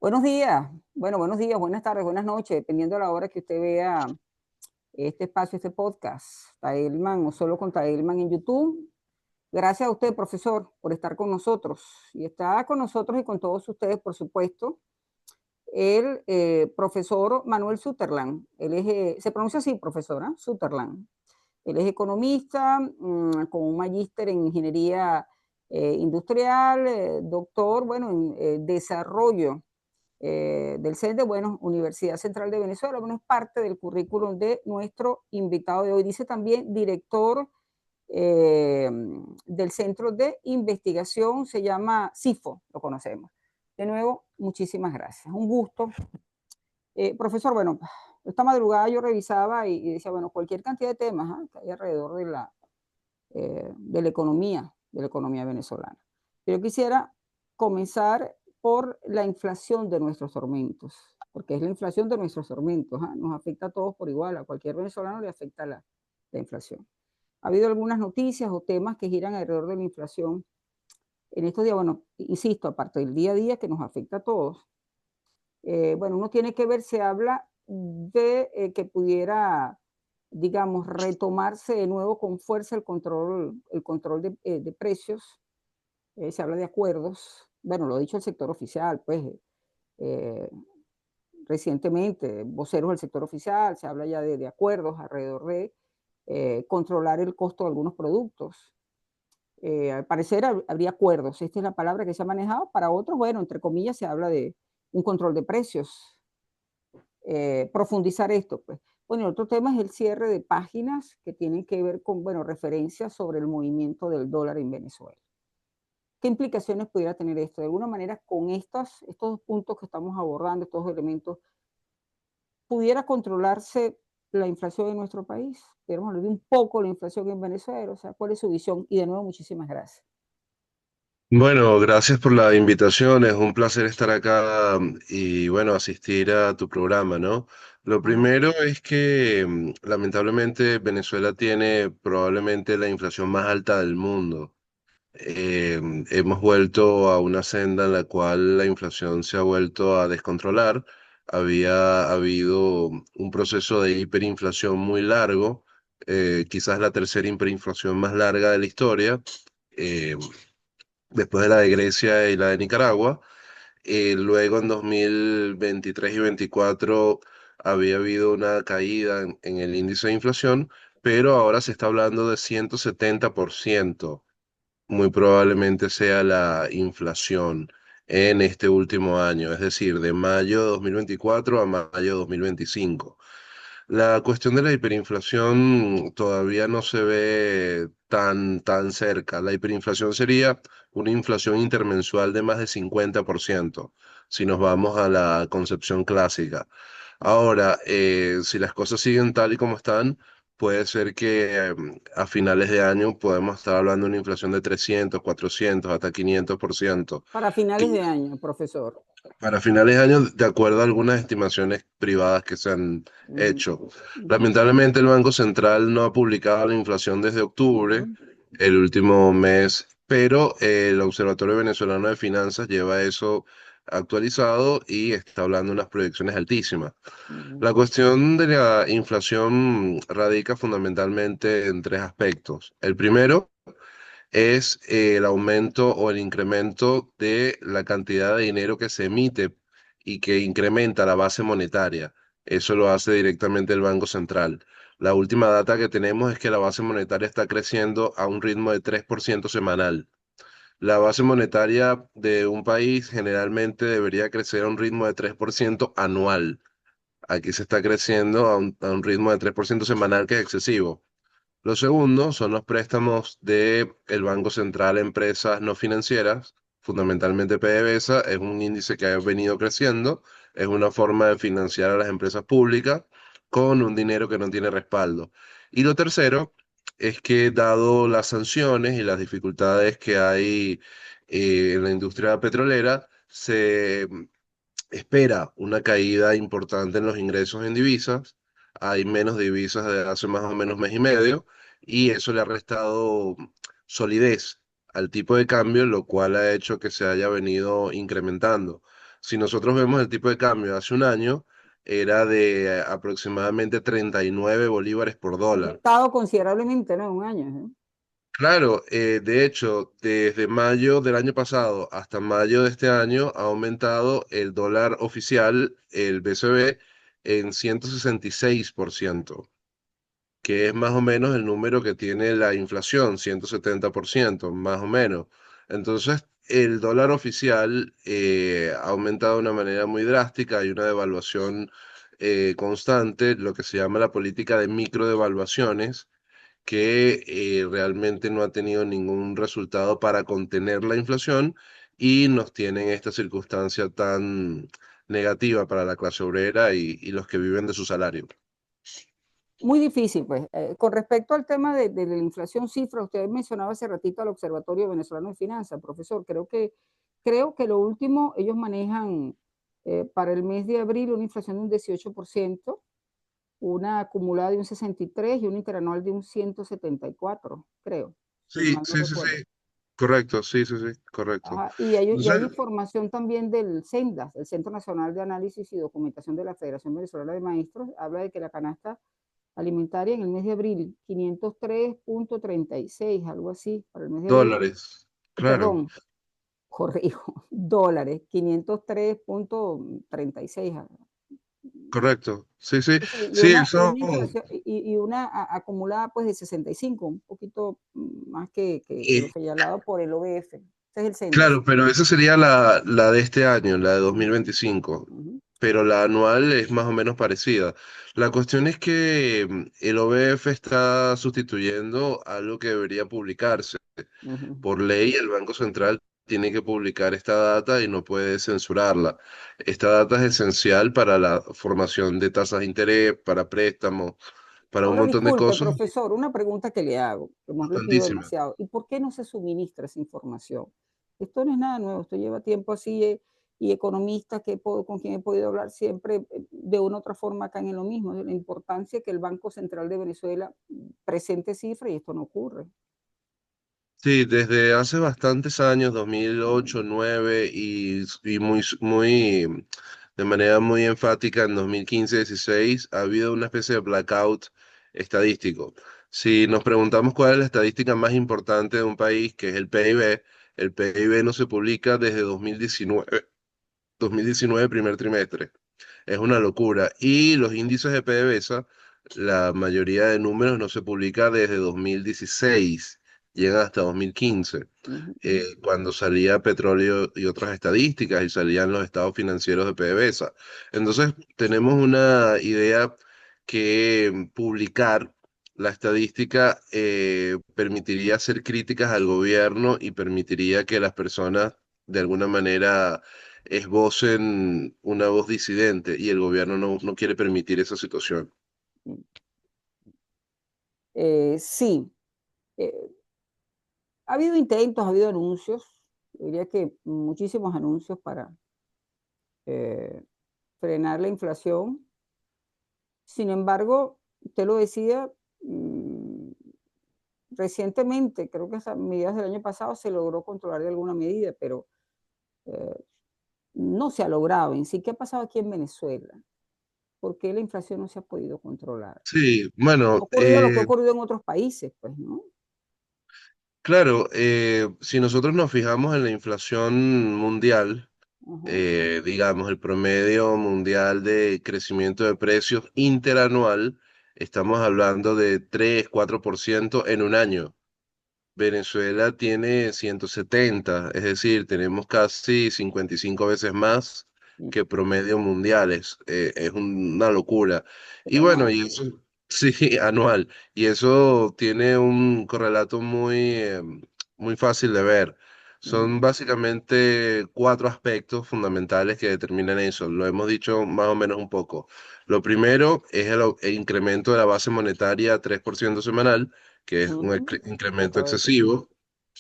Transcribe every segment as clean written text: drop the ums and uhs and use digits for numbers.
Buenos días, bueno, buenos días, buenas tardes, buenas noches, dependiendo de la hora que usted vea este espacio, este podcast, Taelman o solo con Taelman en YouTube. Gracias a usted, profesor, por estar con nosotros. Y está con nosotros y con todos ustedes, por supuesto, el profesor Manuel Sutherland. Él es, se pronuncia así, profesora, Sutherland. Él es economista con un magíster en ingeniería industrial, doctor, bueno, en desarrollo del CENDE, bueno, Universidad Central de Venezuela, bueno, es parte del currículum de nuestro invitado de hoy. Dice también director eh, del Centro de Investigación, se llama CIFO, lo conocemos. De nuevo, muchísimas gracias. Un gusto. Profesor, bueno, esta madrugada yo revisaba y decía, bueno, cualquier cantidad de temas que hay alrededor de la economía venezolana. Pero quisiera comenzar por la inflación de nuestros tormentos, porque es la inflación de nuestros tormentos, nos afecta a todos por igual, a cualquier venezolano le afecta la inflación. Ha habido algunas noticias o temas que giran alrededor de la inflación en estos días, bueno, insisto, aparte del día a día que nos afecta a todos, bueno, uno tiene que ver, se habla de que pudiera, digamos, retomarse de nuevo con fuerza el control de precios. Se habla de acuerdos, bueno, lo ha dicho el sector oficial, pues eh, recientemente, voceros del sector oficial, se habla ya de acuerdos alrededor de controlar el costo de algunos productos. Al parecer habría acuerdos, esta es la palabra que se ha manejado. Para otros, bueno, entre comillas, se habla de un control de precios, profundizar esto, pues. Bueno, el otro tema es el cierre de páginas que tienen que ver con, bueno, referencias sobre el movimiento del dólar en Venezuela. ¿Qué implicaciones pudiera tener esto? De alguna manera, con estos dos puntos que estamos abordando, estos dos elementos, ¿pudiera controlarse la inflación en nuestro país? Queremos hablar de un poco la inflación en Venezuela, o sea, ¿cuál es su visión? Y de nuevo, muchísimas gracias. Bueno, gracias por la invitación. Es un placer estar acá y bueno, asistir a tu programa, ¿no? Lo Ajá. primero es que lamentablemente Venezuela tiene probablemente la inflación más alta del mundo. Eh, Hemos vuelto a una senda en la cual la inflación se ha vuelto a descontrolar. Había habido un proceso de hiperinflación muy largo, quizás la tercera hiperinflación más larga de la historia. eh, Después de la de Grecia y la de Nicaragua. Luego en 2023 y 24 había habido una caída en el índice de inflación, pero ahora se está hablando de 170%. Muy probablemente sea la inflación en este último año, es decir, de mayo de 2024 a mayo de 2025. La cuestión de la hiperinflación todavía no se ve tan cerca. La hiperinflación sería una inflación intermensual de más de 50%, si nos vamos a la concepción clásica. Ahora, si las cosas siguen tal y como están, puede ser que a finales de año podemos estar hablando de una inflación de 300, 400, hasta 500%. Para finales de año, profesor. Para finales de año, de acuerdo a algunas estimaciones privadas que se han Ujú, hecho. ujú, Lamentablemente, el Banco Central no ha publicado la inflación desde octubre, ujú. el último mes, pero el Observatorio Venezolano de Finanzas lleva eso actualizado y está hablando de unas proyecciones altísimas. Ujú. La cuestión de la inflación radica fundamentalmente en tres aspectos. El primero es el aumento o el incremento de la cantidad de dinero que se emite y que incrementa la base monetaria. Eso lo hace directamente el Banco Central. La última data que tenemos es que la base monetaria está creciendo a un ritmo de 3% semanal. La base monetaria de un país generalmente debería crecer a un ritmo de 3% anual. Aquí se está creciendo a un ritmo de 3% semanal, que es excesivo. Lo segundo son los préstamos del Banco Central a empresas no financieras, fundamentalmente PDVSA. Es un índice que ha venido creciendo, es una forma de financiar a las empresas públicas con un dinero que no tiene respaldo. Y lo tercero es que, dado las sanciones y las dificultades que hay en la industria petrolera, se espera una caída importante en los ingresos en divisas. Hay menos divisas desde hace más o menos mes y medio y eso le ha restado solidez al tipo de cambio, lo cual ha hecho que se haya venido incrementando. Si nosotros vemos el tipo de cambio hace un año, era de aproximadamente 39 bolívares por Ha dólar. aumentado considerablemente, ¿no? En un año, ¿no? Claro, de hecho, desde mayo del año pasado hasta mayo de este año ha aumentado el dólar oficial, el BCB, en 166%, que es más o menos el número que tiene la inflación, 170%, más o menos. Entonces, el dólar oficial ha aumentado de una manera muy drástica, hay una devaluación constante, lo que se llama la política de microdevaluaciones que realmente no ha tenido ningún resultado para contener la inflación y nos tiene en esta circunstancia tan negativa para la clase obrera y los que viven de su salario. Muy difícil, pues. Con respecto al tema de la inflación cifra, usted mencionaba hace ratito al Observatorio Venezolano de Finanzas, profesor. Creo que lo último, ellos manejan para el mes de abril una inflación de un 18%, una acumulada de un 63% y una interanual de un 174, creo, si Sí, mal no sí, sí, recuerdo. sí, correcto, sí, sí, sí, correcto. Ajá, y hay Entonces, información también del CENDAS, el Centro Nacional de Análisis y Documentación de la Federación Venezolana de Maestros, habla de que la canasta alimentaria en el mes de abril, 503.36, algo así, para el mes de abril, dólares, claro, perdón, corrijo, dólares, 503.36. correcto, sí, sí, Entonces, y sí, una, y eso, una inflación, y una acumulada pues de 65, un poquito más que lo eh, señalado por el OBF. Ese es el CENDAS. claro, pero esa sería la de este año, la de 2025, Ujú, pero la anual es más o menos parecida. La cuestión es que el OBF está sustituyendo algo que debería publicarse. ujú. Por ley, el Banco Central tiene que publicar esta data y no puede censurarla. Esta data es esencial para la formación de tasas de interés, para préstamos, para un Ahora, montón de disculpe, cosas profesor, una pregunta que le hago, que más le pido importantísimas. demasiado. ¿Y por qué no se suministra esa información? Esto no es nada nuevo, esto lleva tiempo así, y economistas con quien he podido hablar siempre de una u otra forma caen en lo mismo, de la importancia que el Banco Central de Venezuela presente cifras y esto no ocurre. Sí, desde hace bastantes años, 2008, 2009 y muy, de manera muy enfática en 2015, 16, ha habido una especie de blackout estadístico. Si nos preguntamos cuál es la estadística más importante de un país, que es el PIB no se publica desde 2019 primer trimestre. Es una locura. Y los índices de PDVSA, la mayoría de números no se publica desde 2016, llegan hasta 2015, Ujú, cuando salía petróleo y otras estadísticas y salían los estados financieros de PDVSA. Entonces, tenemos una idea que publicar la estadística permitiría hacer críticas al gobierno y permitiría que las personas de alguna manera esbocen una voz disidente y el gobierno no quiere permitir esa situación. ujú. Sí, eh, ha habido intentos, ha habido anuncios, yo diría que muchísimos anuncios para eh, frenar la inflación. Sin embargo, usted lo decía, recientemente, creo que a mediados del año pasado se logró controlar de alguna medida, pero eh, no se ha logrado en sí. ¿Qué ha pasado aquí en Venezuela? ¿Por qué la inflación no se ha podido controlar? Sí, Ha bueno, ocurrido lo que ha ocurrido en otros países, pues, ¿no? claro, si nosotros nos fijamos en la inflación mundial, Ajá, digamos, el promedio mundial de crecimiento de precios interanual, estamos hablando de 3, 4% en un año. Venezuela tiene 170, es decir, tenemos casi 55 veces más sí, que promedio mundiales. Es una locura. Y pero bueno, anual. y eso, sí, anual. Y eso tiene un correlato muy fácil de ver. Ujú, Son básicamente cuatro aspectos fundamentales que determinan eso. Lo hemos dicho más o menos un poco. Lo primero es el incremento de la base monetaria a 3% semanal, que es un ujú, incremento acaba de decir. excesivo.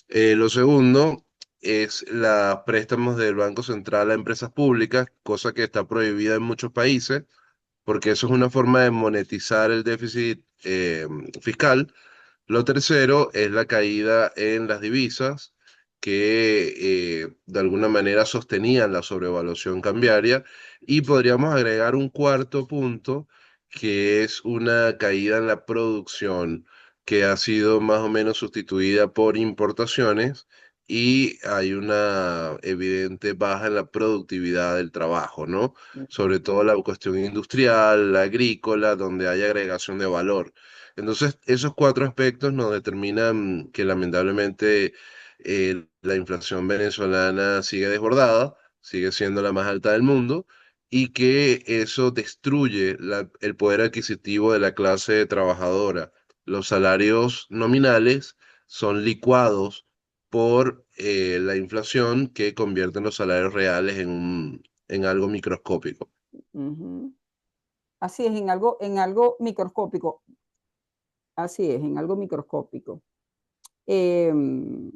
Lo segundo es los préstamos del Banco Central a empresas públicas, cosa que está prohibida en muchos países, porque eso es una forma de monetizar el déficit fiscal. Lo tercero es la caída en las divisas que de alguna manera sostenían la sobrevaluación cambiaria. Y podríamos agregar un cuarto punto, que es una caída en la producción que ha sido más o menos sustituida por importaciones y hay una evidente baja en la productividad del trabajo, ¿no? Sobre todo la cuestión industrial, la agrícola, donde hay agregación de valor. Entonces, esos cuatro aspectos nos determinan que lamentablemente la inflación venezolana sigue desbordada, sigue siendo la más alta del mundo y que eso destruye el poder adquisitivo de la clase trabajadora. Los salarios nominales son licuados por la inflación que convierte los salarios reales en algo microscópico. Ujú. Así es, en algo microscópico. Así es, en algo microscópico. Em,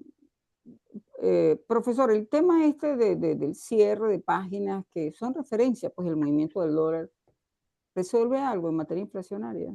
profesor, el tema este del cierre de páginas que son referencias, pues el movimiento del dólar, ¿resuelve algo en materia inflacionaria?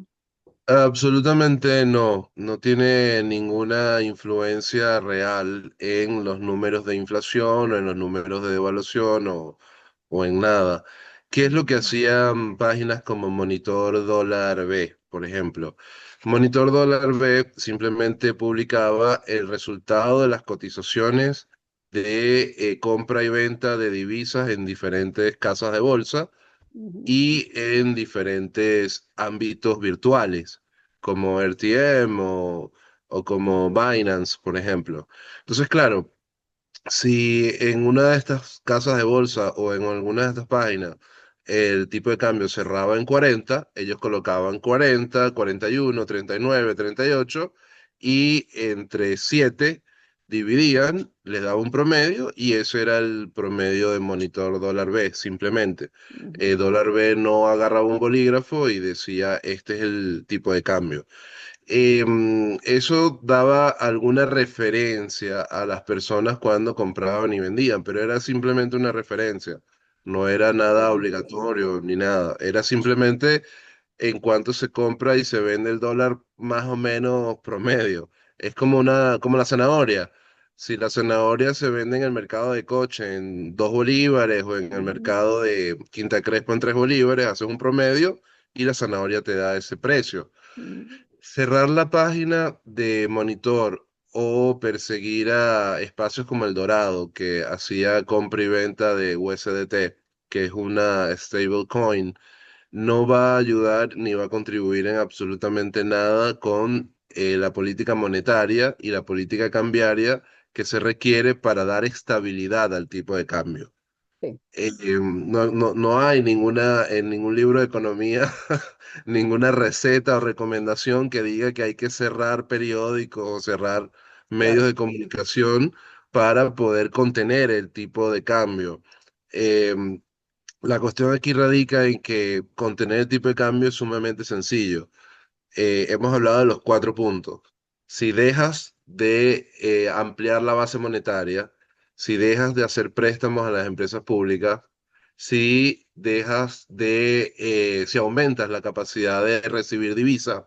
Absolutamente no, no tiene ninguna influencia real en los números de inflación o en los números de devaluación o en nada. ¿Qué es lo que hacían páginas como Monitor Dólar B, por ejemplo? Monitor Dólar B simplemente publicaba el resultado de las cotizaciones de compra y venta de divisas en diferentes casas de bolsa Ujú, y en diferentes ámbitos virtuales, como RTM o como Binance, por ejemplo. Entonces, claro, si en una de estas casas de bolsa o en alguna de estas páginas el tipo de cambio cerraba en 40, ellos colocaban 40, 41, 39, 38 y entre 7 dividían, les daba un promedio y ese era el promedio de monitor dólar B, simplemente. ujú, Dólar B no agarraba un bolígrafo y decía, este es el tipo de cambio. Eso daba alguna referencia a las personas cuando compraban y vendían, pero era simplemente una referencia. No era nada obligatorio ni nada. Era simplemente en cuanto se compra y se vende el dólar más o menos promedio. Es como la zanahoria. Si la zanahoria se vende en el mercado de Coche en 2 bolívares o en el ujú, mercado de Quinta Crespo en 3 bolívares, haces un promedio y la zanahoria te da ese precio. ujú, Cerrar la página de Monitor o perseguir a espacios como El Dorado, que hacía compra y venta de USDT, que es una stablecoin, no va a ayudar ni va a contribuir en absolutamente nada con la política monetaria y la política cambiaria que se requiere para dar estabilidad al tipo de cambio. sí, No hay en ningún libro de economía ninguna receta o recomendación que diga que hay que cerrar periódicos o cerrar medios claro. de comunicación para poder contener el tipo de cambio. Em, la cuestión aquí radica en que contener el tipo de cambio es sumamente sencillo. Hemos hablado de los 4 puntos. Si dejas de ampliar la base monetaria, si dejas de hacer préstamos a las empresas públicas, si aumentas la capacidad de recibir divisas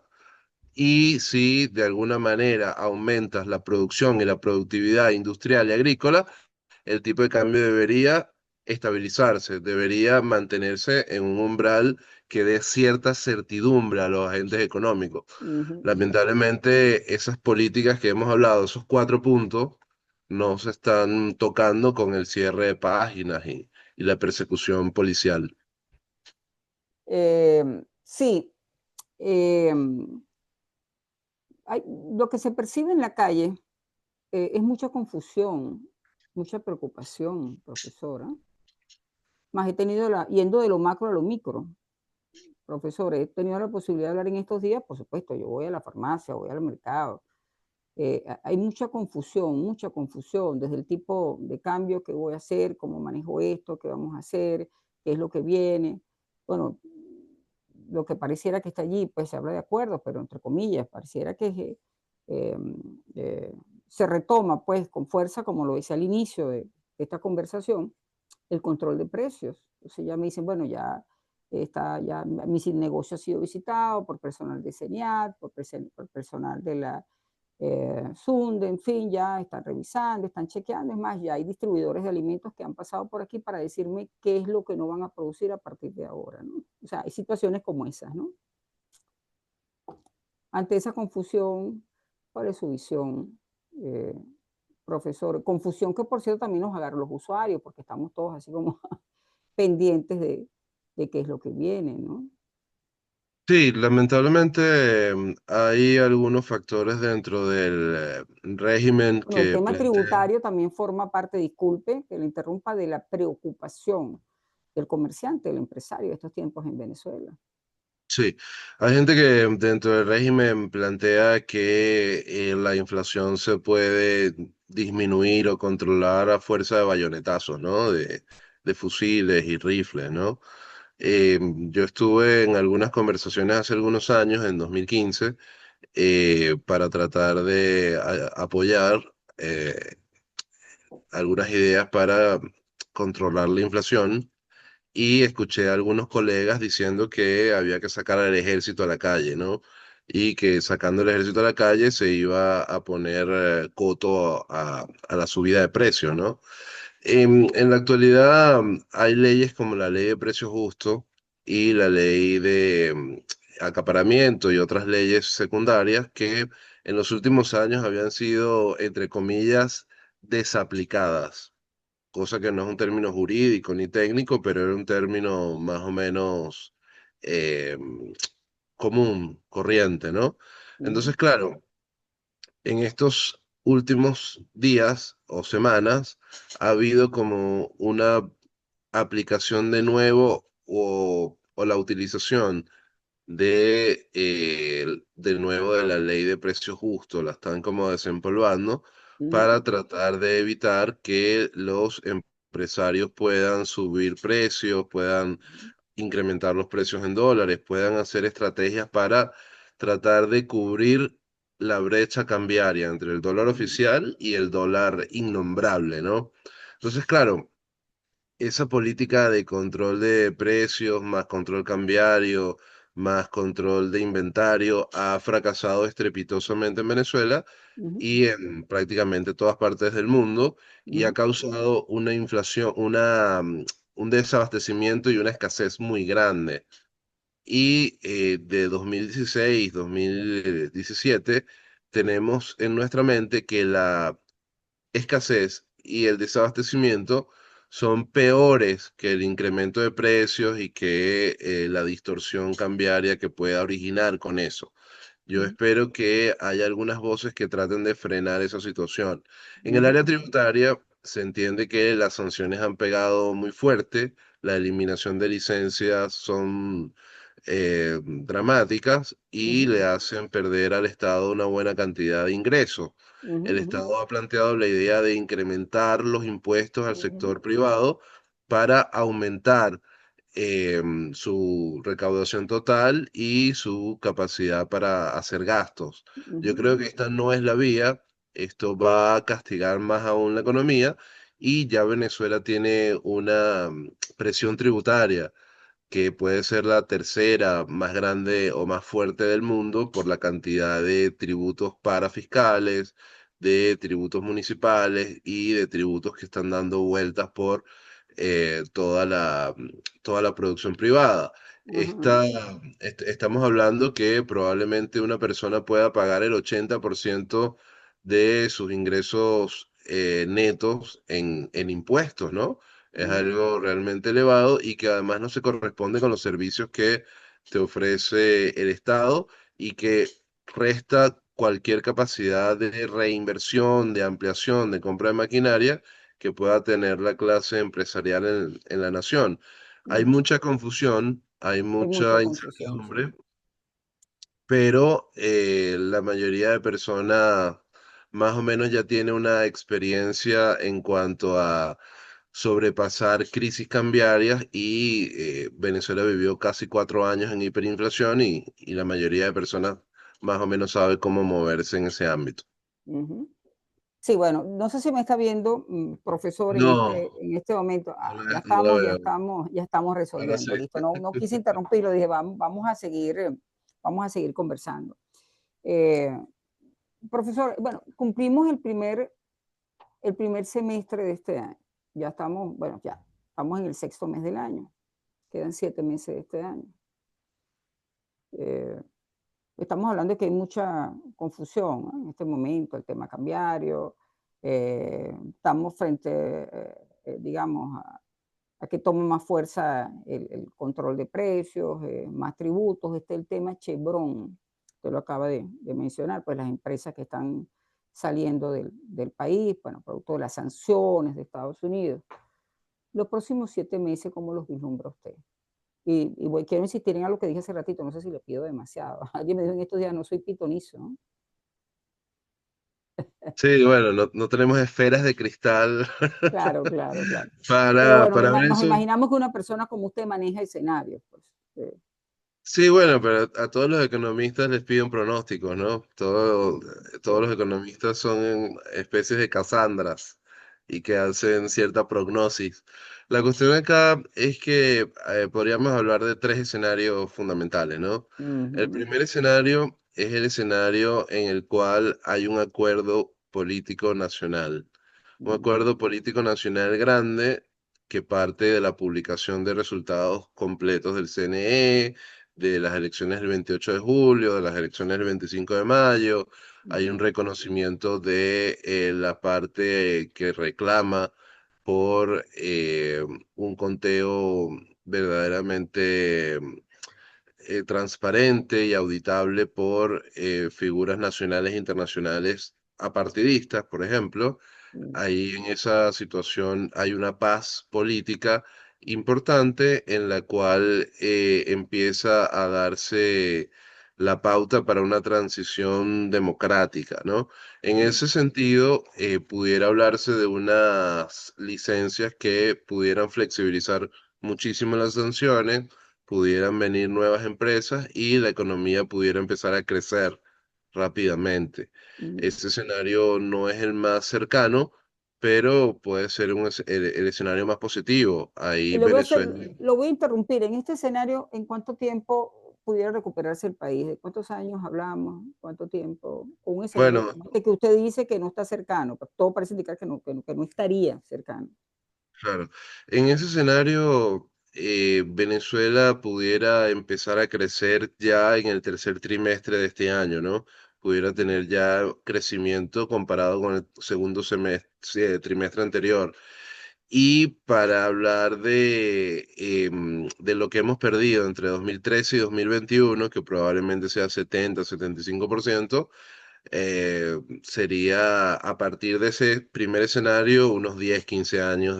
y si de alguna manera aumentas la producción y la productividad industrial y agrícola, el tipo de cambio debería estabilizarse, debería mantenerse en un umbral que dé cierta certidumbre a los agentes económicos. Ujú. Lamentablemente, esas políticas que hemos hablado, esos 4 puntos, no se están tocando con el cierre de páginas y la persecución policial. Sí, em, lo que se percibe en la calle es mucha confusión, mucha preocupación, profesora. Más he tenido yendo de lo macro a lo micro, profesor, he tenido la posibilidad de hablar en estos días, por supuesto, yo voy a la farmacia, voy al mercado. Hay mucha confusión desde el tipo de cambio que voy a hacer, cómo manejo esto, qué vamos a hacer, qué es lo que viene. Bueno, lo que pareciera que está allí, pues se habla de acuerdos, pero entre comillas, pareciera que eh, eh, se retoma, pues con fuerza, como lo decía al inicio de esta conversación, el control de precios. Entonces ya me dicen, bueno, ya está, ya mi negocio ha sido visitado por personal de CENIAT, por personal de la Sunde, en fin, ya están revisando, están chequeando. Es más, ya hay distribuidores de alimentos que han pasado por aquí para decirme qué es lo que no van a producir a partir de ahora, ¿no? O sea, hay situaciones como esas, ¿no? Ante esa confusión, ¿cuál es su visión, eh, profesor? Confusión que, por cierto, también nos agarra los usuarios, porque estamos todos así como pendientes de qué es lo que viene, ¿no? Sí, lamentablemente hay algunos factores dentro del régimen Bueno, el que tema plantean. tributario también forma parte, disculpe que le interrumpa, de la preocupación del comerciante, del empresario de estos tiempos en Venezuela. Sí, hay gente que dentro del régimen plantea que la inflación se puede disminuir o controlar a fuerza de bayonetazos, ¿no? De fusiles y rifles, ¿no? Yo estuve en algunas conversaciones hace algunos años, en 2015, para tratar de apoyar algunas ideas para controlar la inflación y escuché a algunos colegas diciendo que había que sacar al ejército a la calle, ¿no? Y que sacando el ejército a la calle se iba a poner coto a la subida de precios, ¿no? En la actualidad hay leyes como la ley de precios justos y la ley de acaparamiento y otras leyes secundarias que en los últimos años habían sido, entre comillas, desaplicadas, cosa que no es un término jurídico ni técnico, pero era un término más o menos eh, común, corriente, ¿no? Ujú, Entonces, claro, en estos últimos días o semanas ha habido como una aplicación de nuevo o la utilización de nuevo de la ley de precios justos, la están como desempolvando ujú, para tratar de evitar que los empresarios puedan subir precios, puedan incrementar los precios en dólares, puedan hacer estrategias para tratar de cubrir la brecha cambiaria entre el dólar ujú, oficial y el dólar innombrable, ¿no? Entonces, claro, esa política de control de precios, más control cambiario, más control de inventario, ha fracasado estrepitosamente en Venezuela ujú, y en prácticamente todas partes del mundo y ha ujú, causado una inflación, un desabastecimiento y una escasez muy grande. Y de 2016-2017 tenemos en nuestra mente que la escasez y el desabastecimiento son peores que el incremento de precios y que la distorsión cambiaria que pueda originar con eso. Yo ujú, espero que haya algunas voces que traten de frenar esa situación. En el ujú, área tributaria se entiende que las sanciones han pegado muy fuerte, la eliminación de licencias son dramáticas y ujú, le hacen perder al Estado una buena cantidad de ingresos. El ujú, Estado ha planteado la idea de incrementar los impuestos al ujú, sector privado para aumentar su recaudación total y su capacidad para hacer gastos. Yo ujú, creo que esta no es la vía, esto va a castigar más aún la economía y ya Venezuela tiene una presión tributaria que puede ser la tercera más grande o más fuerte del mundo por la cantidad de tributos parafiscales, de tributos municipales y de tributos que están dando vueltas por toda la producción privada. ujú, Estamos hablando que probablemente una persona pueda pagar el 80% de sus ingresos netos en impuestos, ¿no? Es ujú, algo realmente elevado y que además no se corresponde con los servicios que te ofrece el Estado y que resta cualquier capacidad de reinversión, de ampliación, de compra de maquinaria que pueda tener la clase empresarial en la nación. Hay ujú. mucha confusión, hay Hay mucha mucha confusión, sí. incertidumbre, pero la mayoría de personas más o menos ya tiene una experiencia en cuanto a sobrepasar crisis cambiarias y Venezuela vivió casi 4 años en hiperinflación y la mayoría de personas más o menos sabe cómo moverse en ese ámbito. Ujú. Sí, bueno, no sé si me está viendo, profesor, No, en este momento. no la veo. Ya estamos Ahora resolviendo, sí. listo. No, no quise interrumpirlo, dije, vamos a seguir conversando. Eh, profesor, bueno, cumplimos el primer semestre de este año. Ya estamos, bueno, ya estamos en el sexto mes del año. Quedan 7 meses de este año. Eh, Estamos hablando de que hay mucha confusión, ¿no? En este momento, el tema cambiario. Estamos frente, digamos, a que tome más fuerza el control de precios, más tributos. Este es el tema Chevron, usted lo acaba de mencionar, pues las empresas que están saliendo del país, bueno, producto de las sanciones de Estados Unidos. Los próximos 7 meses, ¿cómo los vislumbra usted? Quiero insistir en algo que dije hace ratito, no sé si le pido demasiado. Alguien me dijo en estos días, no soy pitonizo, ¿no? Sí, bueno, no tenemos esferas de cristal Claro, claro, claro. Pero para, bueno, para ver nos eso. imaginamos que una persona como usted maneja escenarios, pues. Sí, bueno, pero a todos los economistas les piden pronósticos, ¿no? Todos Sí. los economistas son especies de Casandras y que hacen cierta prognosis. La cuestión acá es que podríamos hablar de tres escenarios fundamentales, ¿no? El Ujú, primer escenario es el escenario en el cual hay un acuerdo político nacional, un ujú, acuerdo político nacional grande que parte de la publicación de resultados completos del CNE, de las elecciones del 28 de julio, de las elecciones del 25 de mayo. Hay un ujú, reconocimiento de la parte que reclama por un conteo verdaderamente transparente y auditable por figuras nacionales e internacionales apartidistas, por ejemplo. ujú, Ahí en esa situación hay una paz política importante en la cual empieza a darse la pauta para una transición democrática, ¿no? En ujú, ese sentido, pudiera hablarse de unas licencias que pudieran flexibilizar muchísimo las sanciones, pudieran venir nuevas empresas y la economía pudiera empezar a crecer rápidamente. ujú. Este escenario no es el más cercano, pero puede ser el escenario más positivo. Y Ahí le voy a hacer, Venezuela, lo voy a interrumpir. En este escenario, ¿en cuánto tiempo pudiera recuperarse el país? ¿De cuántos años hablamos? ¿Cuánto tiempo? Con un escenario bueno, como este que usted dice que no está cercano, pues todo parece indicar que no estaría cercano. claro, en ese escenario Venezuela pudiera empezar a crecer ya en el tercer trimestre de este año, ¿no? Pudiera tener ya crecimiento comparado con el segundo semestre, trimestre anterior. Y para hablar de lo que hemos perdido entre 2013 y 2021, que probablemente sea 70-75%, sería a partir de ese primer escenario unos 10-15 años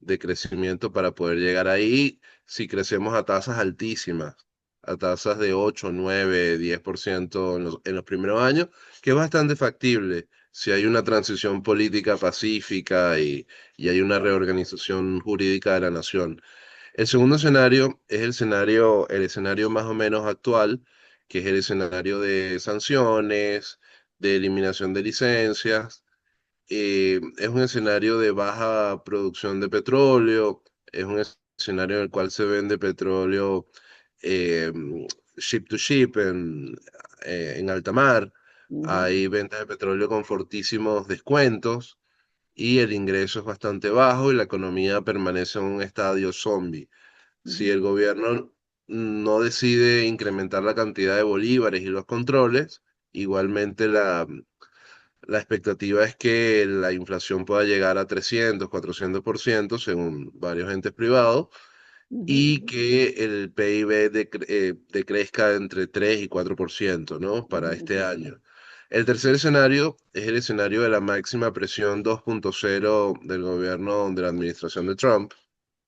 de crecimiento para poder llegar ahí si crecemos a tasas altísimas, a tasas de 8, 9, 10% en los primeros años, que es bastante factible si hay una transición política pacífica y hay una reorganización jurídica de la nación. El segundo escenario es el escenario más o menos actual, que es el escenario de sanciones, de eliminación de licencias. Es un escenario de baja producción de petróleo, es un escenario en el cual se vende petróleo eh, ship to ship en alta mar. Ujú, Hay ventas de petróleo con fortísimos descuentos y el ingreso es bastante bajo y la economía permanece en un estadio zombie. Si ujú, el gobierno no decide incrementar la cantidad de bolívares y los controles, igualmente la expectativa es que la inflación pueda llegar a 300-400% según varios entes privados ujú, y que el PIB decrezca entre 3 y 4%, ¿no? Para ujú, este año. El tercer escenario es el escenario de la máxima presión 2.0 del gobierno de la administración de Trump.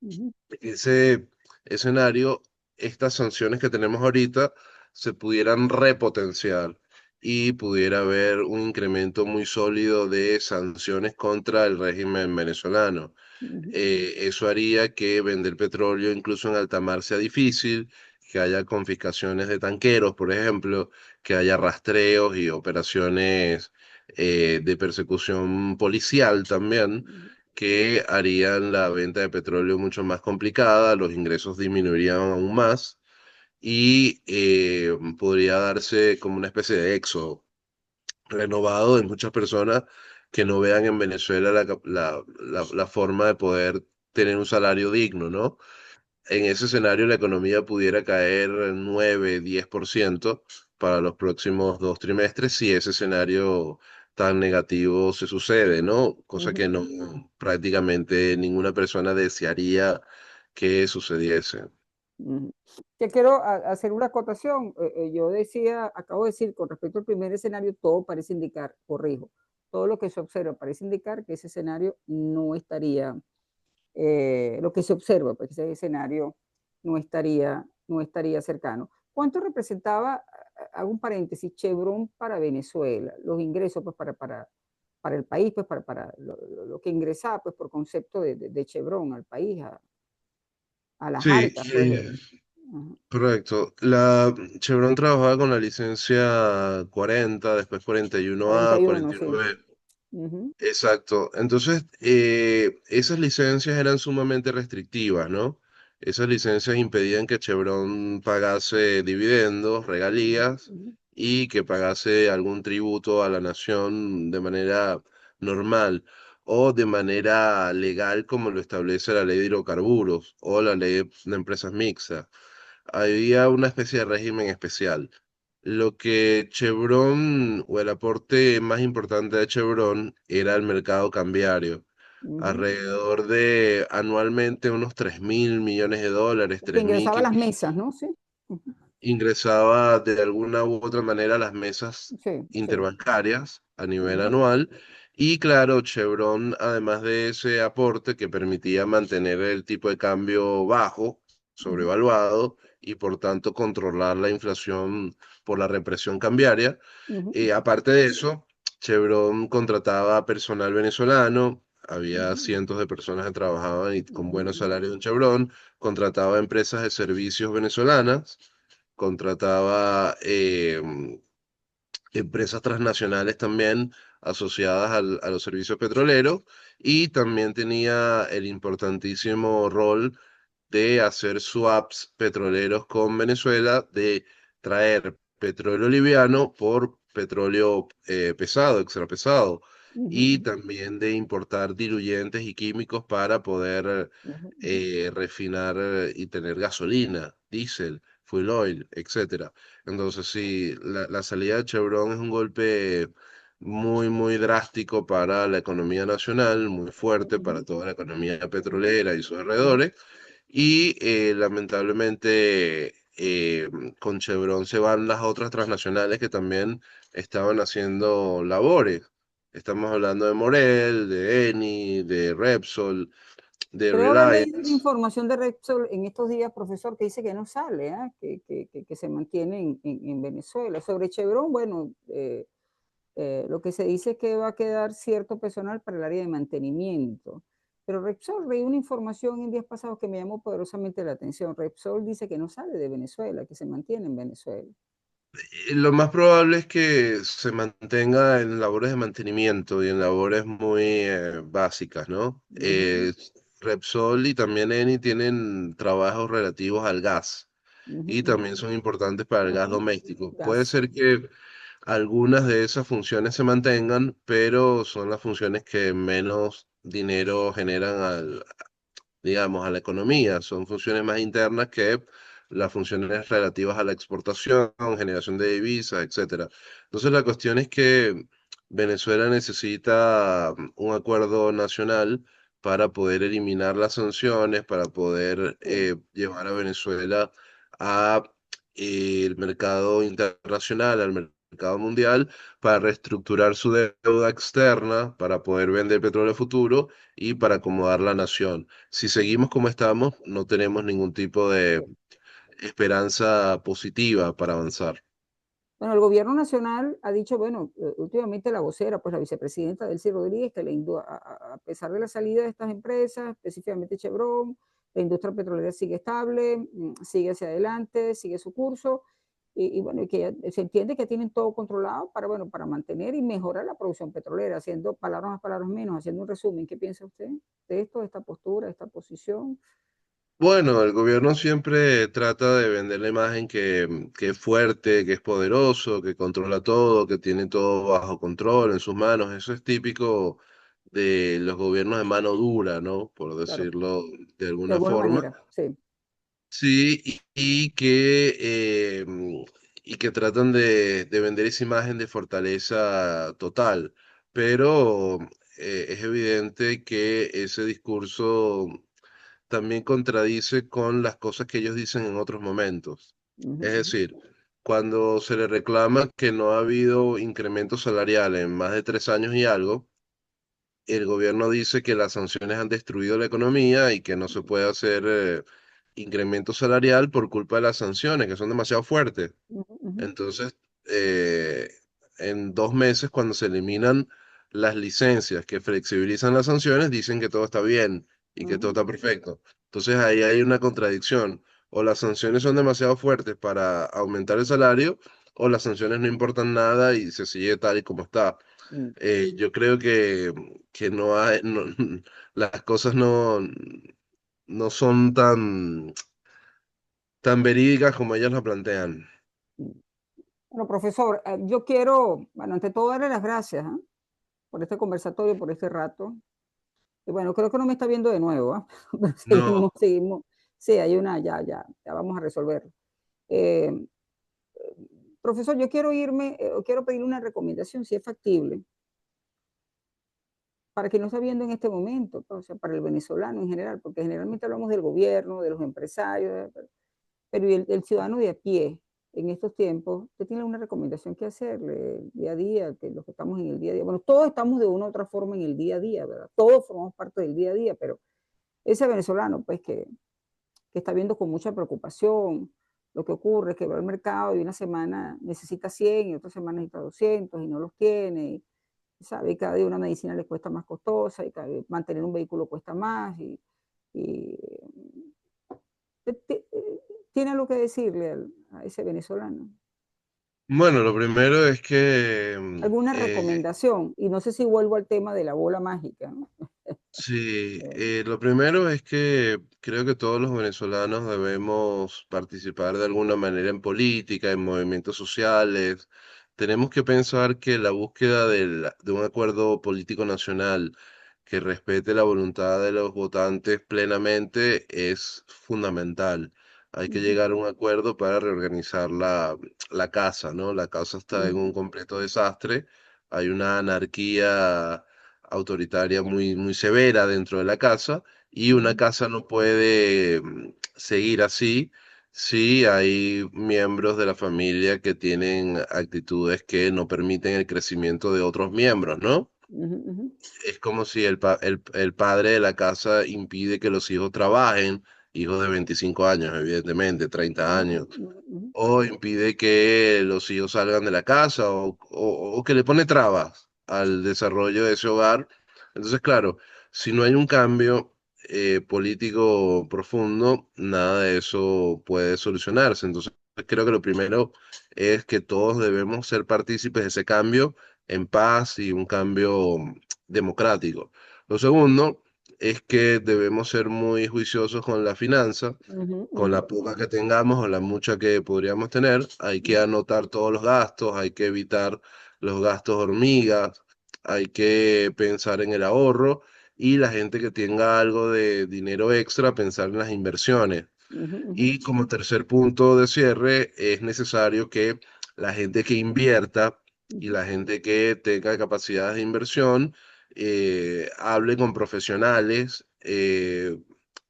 ujú, Ese escenario, estas sanciones que tenemos ahorita se pudieran repotenciar y pudiera haber un incremento muy sólido de sanciones contra el régimen venezolano. ujú, Eso haría que vender petróleo incluso en alta mar sea difícil, que haya confiscaciones de tanqueros, por ejemplo, que haya rastreos y operaciones de persecución policial también ujú, que harían la venta de petróleo mucho más complicada, los ingresos disminuirían aún más y podría darse como una especie de éxodo renovado de muchas personas que no vean en Venezuela la forma de poder tener un salario digno, ¿no? En ese escenario la economía pudiera caer 9, 10% para los próximos 2 trimestres si ese escenario tan negativo se sucede, ¿no? Cosa Ujú, que no prácticamente ninguna persona desearía que sucediese. ujú. Que quiero hacer una acotación. Yo decía, acabo de decir, con respecto al primer escenario, todo parece indicar, corrijo, todo lo que se observa parece indicar que ese escenario no estaría, lo que se observa, pues ese escenario no estaría cercano. ¿Cuánto representaba, hago un paréntesis, Chevron para Venezuela? Los ingresos, pues para el país, pues para lo que ingresaba, pues por concepto de Chevron al país, a las Sí, arcas, pues. Ajá. correcto. La Chevron trabajaba con la licencia 40, después 41A, 41, sí. 41B. Ujú, Exacto. Entonces, esas licencias eran sumamente restrictivas, ¿no? Esas licencias impedían que Chevron pagase dividendos, ujú, regalías ujú, y que pagase algún tributo a la nación de manera normal o de manera legal como lo establece la ley de hidrocarburos o la ley de empresas mixtas. Había una especie de régimen especial. Lo que Chevron o el aporte más importante de Chevron era el mercado cambiario, ujú. alrededor de anualmente unos 3.000 millones de dólares, Que 3.000 ingresaba a las quizás mesas, ¿no? Sí. Ujú. ingresaba de alguna u otra manera a las mesas Sí, sí. interbancarias a nivel Ujú, anual. Y claro, Chevron, además de ese aporte que permitía mantener el tipo de cambio bajo, ujú, sobrevaluado, y por tanto controlar la inflación por la represión cambiaria, ujú, aparte de eso, Chevron contrataba personal venezolano. Había ujú, cientos de personas que trabajaban y con ujú, buenos ujú, salarios en Chevron, contrataba empresas de servicios venezolanas, contrataba empresas transnacionales también asociadas a los servicios petroleros y también tenía el importantísimo rol de hacer swaps petroleros con Venezuela, de traer petróleo liviano por petróleo pesado, extra pesado, y ujú, también de importar diluyentes y químicos para poder ujú, ujú, refinar y tener gasolina, diésel, fuel oil, etcétera. Entonces, sí, la salida de Chevron es un golpe muy, muy drástico para la economía nacional, muy fuerte para ujú, toda la economía ujú, petrolera y sus ujú, alrededores. Y lamentablemente con Chevron se van las otras transnacionales que también estaban haciendo labores. Estamos hablando de Morel, de Eni, de Repsol, de Creo haber leído una Reliance. información de Repsol en estos días, profesor, que dice que no sale, ¿ah? Que se mantiene en Venezuela. Sobre Chevron, bueno, lo que se dice es que va a quedar cierto personal para el área de mantenimiento. Pero Repsol, leí una información en días pasados que me llamó poderosamente la atención. Repsol dice que no sale de Venezuela, que se mantiene en Venezuela. Lo más probable es que se mantenga en labores de mantenimiento y en labores muy básicas, ¿no? Ujú, Repsol y también Eni tienen trabajos relativos al gas ujú, y ujú. también son importantes para el Ok, gas doméstico. Puede gas. ser que algunas de esas funciones se mantengan, pero son las funciones que menos dinero generan digamos, a la economía. Son funciones más internas que las funciones relativas a la exportación, generación de divisas, etcétera. Entonces la cuestión es que Venezuela necesita un acuerdo nacional para poder eliminar las sanciones, para poder Sí. llevar a Venezuela a el mercado internacional, al mercado mundial, para reestructurar su deuda externa, para poder vender petróleo futuro y para acomodar la nación. Si seguimos como estamos, no tenemos ningún tipo de Sí. esperanza positiva para avanzar. Bueno, el gobierno nacional ha dicho, bueno, últimamente la vocera, pues la vicepresidenta Delcy Rodríguez, que a pesar de la salida de estas empresas, específicamente Chevron, la industria petrolera sigue estable, sigue hacia adelante, sigue su curso, y bueno, y que se entiende que tienen todo controlado para, bueno, para mantener y mejorar la producción petrolera, haciendo palabras más, palabras menos, haciendo un resumen. ¿Qué piensa usted de esto, de esta postura, de esta posición? Bueno, el gobierno siempre trata de vender la imagen que es fuerte, que es poderoso, que controla todo, que tiene todo bajo control en sus manos. Eso es típico de los gobiernos de mano dura, ¿no? Por Claro, decirlo de de alguna alguna forma. manera, sí. Sí, y que tratan de vender esa imagen de fortaleza total. Pero es evidente que ese discurso también contradice con las cosas que ellos dicen en otros momentos. Ujú, Es ujú, decir, cuando se le reclama que no ha habido incremento salarial en más de 3 años y algo, el gobierno dice que las sanciones han destruido la economía y que no se puede hacer incremento salarial por culpa de las sanciones, que son demasiado fuertes. ujú, ujú, Entonces, eh, en 2 meses, cuando se eliminan las licencias que flexibilizan las sanciones, dicen que todo está bien y que todo ujú, está perfecto. Entonces, ahí hay una contradicción. O las sanciones son demasiado fuertes para aumentar el salario, o las sanciones no importan nada y se sigue tal y como está. mm. Yo creo que no hay, las cosas no son tan verídicas como ellas lo plantean. Mm. Bueno, profesor, yo quiero, bueno, ante todo darle las gracias, ¿ah? Por este conversatorio, por este rato. Y bueno, creo que no me está viendo de nuevo, ¿ah? Pero No, seguimos. Sí, hay una, ya vamos a resolver. Eh, Profesor, yo quiero irme, quiero pedirle una recomendación, si es factible, para quien no está viendo en este momento, pues, o sea, para el venezolano en general, porque generalmente hablamos del gobierno, de los empresarios, pero ¿y el ciudadano de a pie en estos tiempos? ¿Usted tiene alguna recomendación que hacerle día a día, que los que estamos en el día a día? Bueno, todos estamos de una u otra forma en el día a día, ¿verdad? Todos formamos parte del día a día, pero ese venezolano, pues, que está viendo con mucha preocupación lo que ocurre, que va al mercado y una semana necesita 100 y otra semana necesita 200 y no los tiene, y sabe, y cada día una medicina le cuesta más costosa y cada vez mantener un vehículo cuesta más y tiene algo que decirle a ese venezolano. bueno, lo primero es que Alguna recomendación, y no sé si vuelvo al tema de la bola mágica, ¿no? sí, Eh, lo primero es que creo que todos los venezolanos debemos participar de alguna manera en política, en movimientos sociales. Tenemos que pensar que la búsqueda de un acuerdo político nacional que respete la voluntad de los votantes plenamente es fundamental. Hay que ujú, llegar a un acuerdo para reorganizar la casa, ¿no? La casa está en ujú, un completo desastre. Hay una anarquía autoritaria muy severa dentro de la casa, y una ujú, casa no puede seguir así si hay miembros de la familia que tienen actitudes que no permiten el crecimiento de otros miembros, ¿no? ujú, ujú, Es como si el padre de la casa impide que los hijos trabajen, hijos de 25 años, evidentemente, 30 ujú, años, ujú, o impide que los hijos salgan de la casa, o que le pone trabas al desarrollo de ese hogar. Entonces, claro, si no hay un cambio político profundo, nada de eso puede solucionarse. Entonces, creo que lo primero es que todos debemos ser partícipes de ese cambio en paz y un cambio democrático. Lo segundo es que debemos ser muy juiciosos con la finanza, ujú, con ujú, la poca que tengamos o la mucha que podríamos tener. Hay que ujú, anotar todos los gastos, hay que evitar los gastos hormigas, hay que pensar en el ahorro, y la gente que tenga algo de dinero extra, pensar en las inversiones. ujú, ujú, Y como tercer punto de cierre, es necesario que la gente que invierta y ujú, la gente que tenga capacidades de inversión hable con profesionales,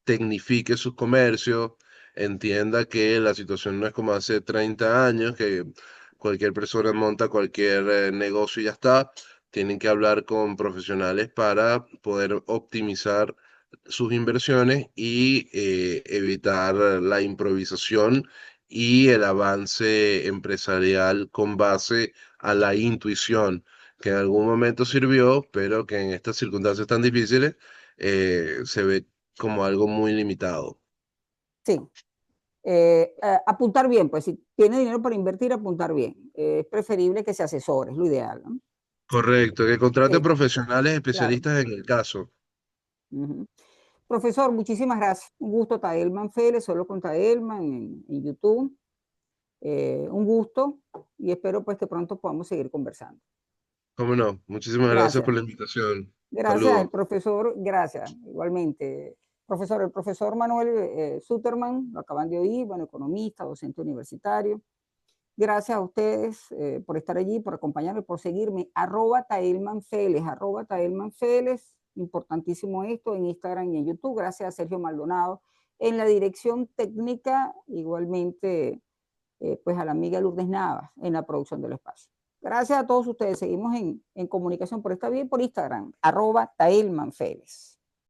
tecnifique sus comercios, entienda que la situación no es como hace 30 años, que cualquier persona monta cualquier negocio y ya está. Tienen que hablar con profesionales para poder optimizar sus inversiones y evitar la improvisación y el avance empresarial con base a la intuición, que en algún momento sirvió, pero que en estas circunstancias tan difíciles se ve como algo muy limitado. sí. Apuntar bien, pues si tiene dinero para invertir, apuntar bien. Es preferible que se asesore, es lo ideal, ¿no? Correcto, que contrate Sí, profesionales claro. especialistas en el caso. Ujú. Profesor, muchísimas gracias. Un gusto, Taelman Félix, solo con Taelman en YouTube. Un gusto y espero pues que pronto podamos seguir conversando. ¿Cómo no? Muchísimas gracias Gracias. por la invitación. Gracias, el Saludos. profesor, gracias, igualmente. Profesor, el profesor Manuel Suterman, lo acaban de oír, bueno, economista, docente universitario. Gracias a ustedes por estar allí, por acompañarme, por seguirme. Arroba Taelman Félix, importantísimo esto, en Instagram y en YouTube. Gracias a Sergio Maldonado. En la dirección técnica, igualmente, pues a la amiga Lourdes Navas en la producción del espacio. Gracias a todos ustedes. Seguimos en comunicación por esta vía y por Instagram, @Taelman Félix.